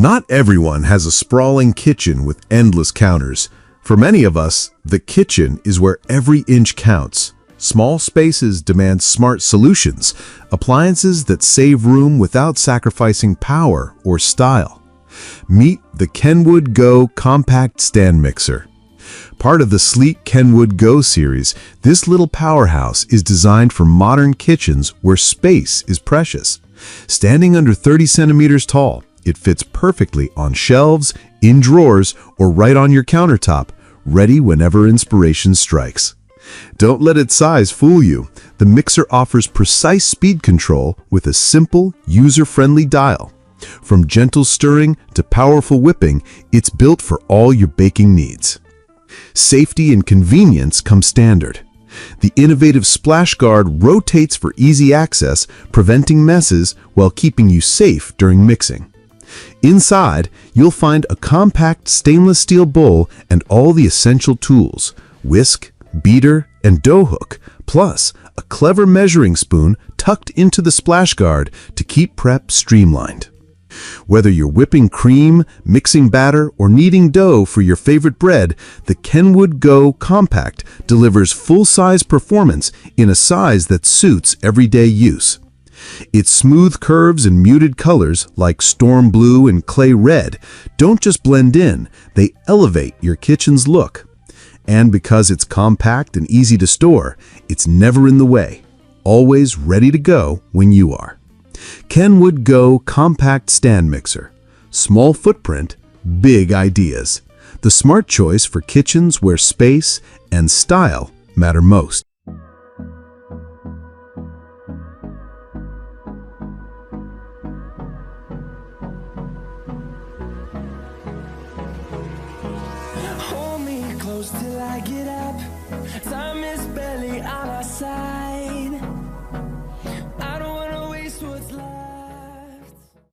Not everyone has a sprawling kitchen with endless counters. For many of us, the kitchen is where every inch counts. Small spaces demand smart solutions, appliances that save room without sacrificing power or style. Meet the Kenwood Go Compact Stand Mixer. Part of the sleek Kenwood Go series, this little powerhouse is designed for modern kitchens where space is precious. Standing under 30 centimeters tall, it fits perfectly on shelves, in drawers, or right on your countertop, ready whenever inspiration strikes. Don't let its size fool you. The mixer offers precise speed control with a simple, user-friendly dial. From gentle stirring to powerful whipping, it's built for all your baking needs. Safety and convenience come standard. The innovative splash guard rotates for easy access, preventing messes while keeping you safe during mixing. Inside, you'll find a compact stainless steel bowl and all the essential tools: whisk, beater, and dough hook, plus a clever measuring spoon tucked into the splash guard to keep prep streamlined. Whether you're whipping cream, mixing batter, or kneading dough for your favorite bread, the Kenwood Go Compact delivers full-size performance in a size that suits everyday use. Its smooth curves and muted colors, like storm blue and clay red, don't just blend in, they elevate your kitchen's look. And because it's compact and easy to store, it's never in the way, always ready to go when you are. Kenwood Go Compact Stand Mixer. Small footprint, big ideas. The smart choice for kitchens where space and style matter most. Hold me close till I get up. Time is barely